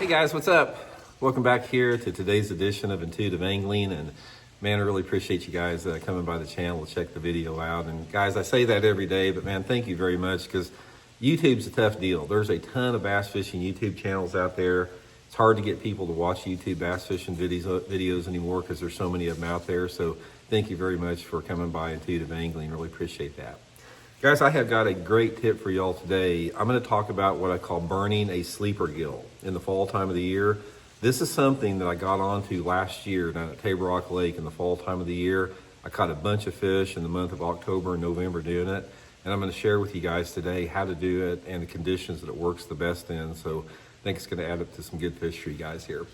Hey guys, what's up? Welcome back here to today's edition of Intuitive Angling, and man, I really appreciate you guys coming by the channel to check the video out. And guys, I say that every day, but man, thank you very much, because YouTube's a tough deal. There's a ton of bass fishing YouTube channels out there. It's hard to get people to watch YouTube bass fishing videos anymore because there's so many of them out there. So thank you very much for coming by Intuitive Angling. Really appreciate that. Guys, I have got a great tip for y'all today. I'm going to talk about what I call burning a sleeper gill in the fall time of the year. This is something that I got onto last year down at Table Rock Lake in the fall time of the year. I caught a bunch of fish in the month of October and November doing it. And I'm going to share with you guys today how to do it and the conditions that it works the best in. So I think it's going to add up to some good fish for you guys here.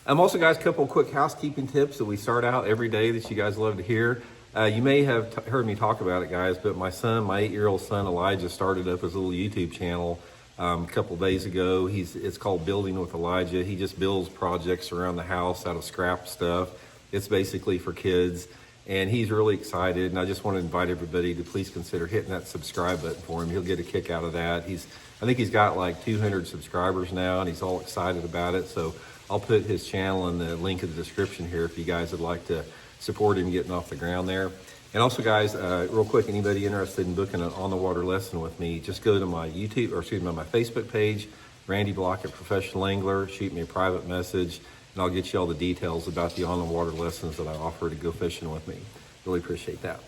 Also, guys, a couple of quick housekeeping tips that we start out every day that you guys love to hear. You may have heard me talk about it, guys, but my 8-year-old son, Elijah, started up his little YouTube channel a couple of days ago. It's called Building with Elijah. He just builds projects around the house out of scrap stuff. It's basically for kids, and he's really excited. And I just want to invite everybody to please consider hitting that subscribe button for him. He'll get a kick out of that. I think he's got like 200 subscribers now, and he's all excited about it. So I'll put his channel in the link in the description here if you guys would like to support him getting off the ground there. And also, guys, real quick, anybody interested in booking an on-the-water lesson with me, just go to my my Facebook page, Randy Blaukat Professional Angler, shoot me a private message, and I'll get you all the details about the on-the-water lessons that I offer to go fishing with me. Really appreciate that.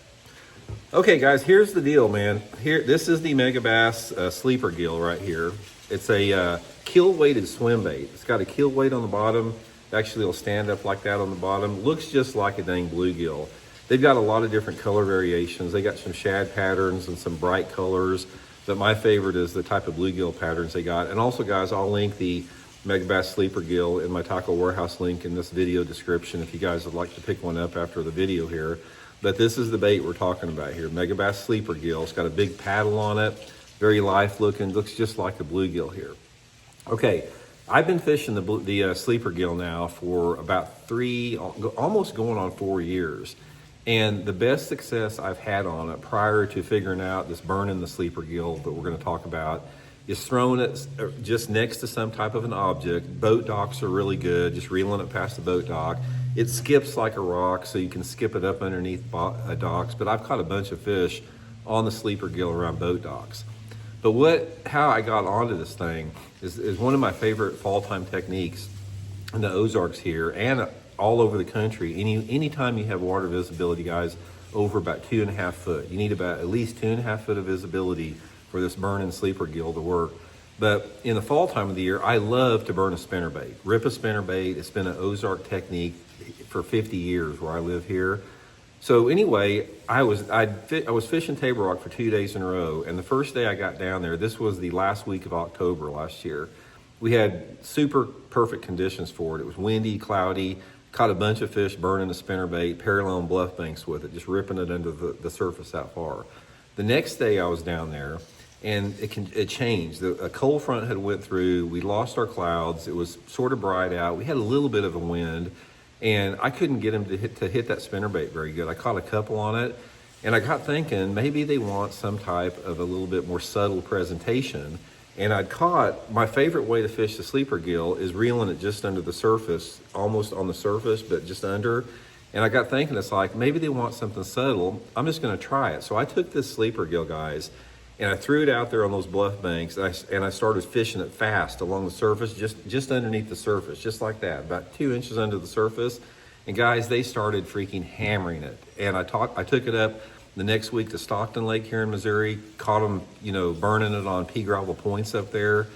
Okay, guys, here's the deal, man. This is the Megabass sleeper gill right here. It's a kill-weighted swim bait. It's got a kill weight on the bottom. Actually, it'll stand up like that on the bottom. Looks just like a dang bluegill. They've got a lot of different color variations. They got some shad patterns and some bright colors, but my favorite is the type of bluegill patterns they got. And also, guys, I'll link the Megabass Sleeper Gill in my Tackle Warehouse link in this video description if you guys would like to pick one up after the video here. But this is the bait we're talking about here, Megabass Sleeper Gill. It's got a big paddle on it, very life looking, looks just like a bluegill here. Okay. I've been fishing the sleeper gill now for about almost going on 4 years. And the best success I've had on it prior to figuring out this burning the sleeper gill that we're going to talk about is throwing it just next to some type of an object. Boat docks are really good, just reeling it past the boat dock. It skips like a rock, so you can skip it up underneath docks. But I've caught a bunch of fish on the sleeper gill around boat docks. But how I got onto this thing is one of my favorite fall time techniques in the Ozarks here and all over the country. Anytime you have water visibility, guys, over about 2.5 foot, you need about at least 2.5 foot of visibility for this burning sleeper gill to work. But in the fall time of the year, I love to burn a spinnerbait, rip a spinnerbait. It's been an Ozark technique for 50 years where I live here. So anyway, I was fishing Table Rock for 2 days in a row, and the first day I got down there, this was the last week of October last year. We had super perfect conditions for it. It was windy, cloudy, caught a bunch of fish burning the spinnerbait, paralleling bluff banks with it, just ripping it under the surface that far. The next day I was down there, and it changed. A cold front had went through. We lost our clouds. It was sort of bright out. We had a little bit of a wind. And I couldn't get him to hit that spinnerbait very good. I caught a couple on it, and I got thinking maybe they want some type of a little bit more subtle presentation. And I'd caught, my favorite way to fish the sleeper gill is reeling it just under the surface, almost on the surface, but just under. And I got thinking, it's like, maybe they want something subtle. I'm just gonna try it. So I took this sleeper gill, guys, and I threw it out there on those bluff banks, and I started fishing it fast along the surface, just underneath the surface, just like that, about 2 inches under the surface. And guys, they started freaking hammering it. And I took it up the next week to Stockton Lake here in Missouri, caught them, burning it on pea gravel points up there.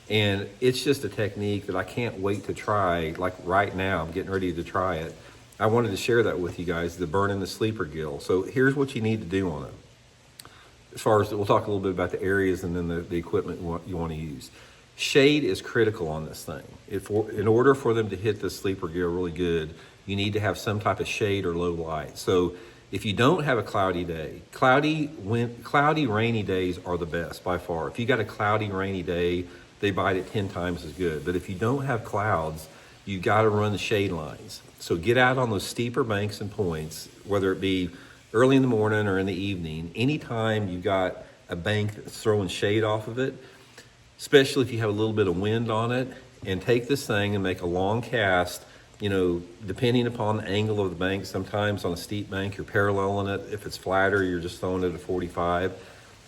And it's just a technique that I can't wait to try. Like right now, I'm getting ready to try it. I wanted to share that with you guys, the burning the sleeper gill. So here's what you need to do on it. As far as, we'll talk a little bit about the areas and then the equipment you want to use. Shade is critical on this thing. In order for them to hit the sleeper gill really good, you need to have some type of shade or low light. So if you don't have a cloudy day, cloudy, rainy days are the best by far. If you got a cloudy, rainy day, they bite it 10 times as good. But if you don't have clouds, you got to run the shade lines. So get out on those steeper banks and points, whether it be early in the morning or in the evening, anytime you got a bank that's throwing shade off of it, especially if you have a little bit of wind on it, and take this thing and make a long cast. You know, depending upon the angle of the bank, sometimes on a steep bank, you're paralleling it. If it's flatter, you're just throwing it at 45.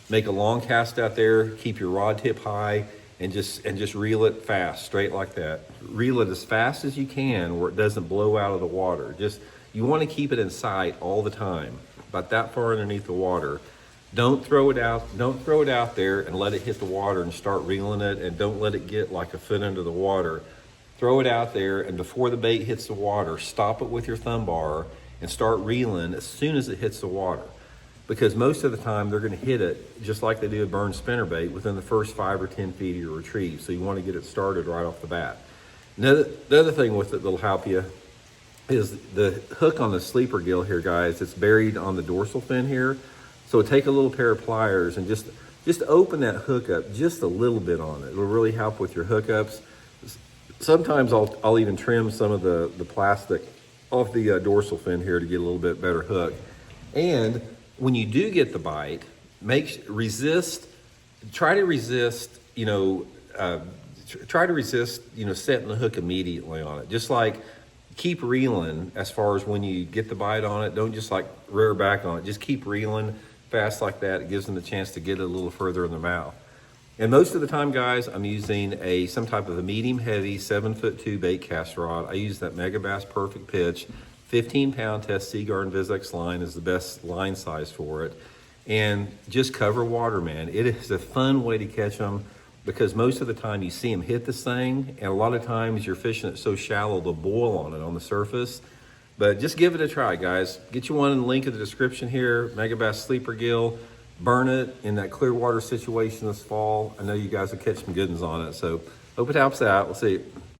Make a long cast out there, keep your rod tip high, and just reel it fast, straight like that. Reel it as fast as you can where it doesn't blow out of the water. You want to keep it in sight all the time, about that far underneath the water. Don't throw it out there and let it hit the water and start reeling it, and don't let it get like a foot under the water. Throw it out there, and before the bait hits the water, stop it with your thumb bar and start reeling as soon as it hits the water. Because most of the time they're going to hit it just like they do a burn spinnerbait within the first 5 or 10 feet of your retrieve. So you want to get it started right off the bat. The other thing with it that'll help you is the hook on the sleeper gill here, guys. It's buried on the dorsal fin here. So take a little pair of pliers and just open that hook up just a little bit on it. It'll really help with your hookups. Sometimes I'll even trim some of the plastic off the dorsal fin here to get a little bit better hook. And when you do get the bite, try to resist, setting the hook immediately on it. Just like keep reeling as far as when you get the bite on it. Don't just like rear back on it. Just keep reeling fast like that. It gives them the chance to get it a little further in their mouth. And most of the time, guys, I'm using some type of a medium heavy 7'2" bait cast rod. I use that Megabass Perfect Pitch. 15-pound test Seaguard Vizex line is the best line size for it. And just cover water, man. It is a fun way to catch them because most of the time you see them hit this thing, and a lot of times you're fishing it so shallow they'll boil on it on the surface. But just give it a try, guys. Get you one in the link in the description here, Megabass Sleeper Gill. Burn it in that clear water situation this fall. I know you guys will catch some good ones on it. So hope it helps out. We'll see you.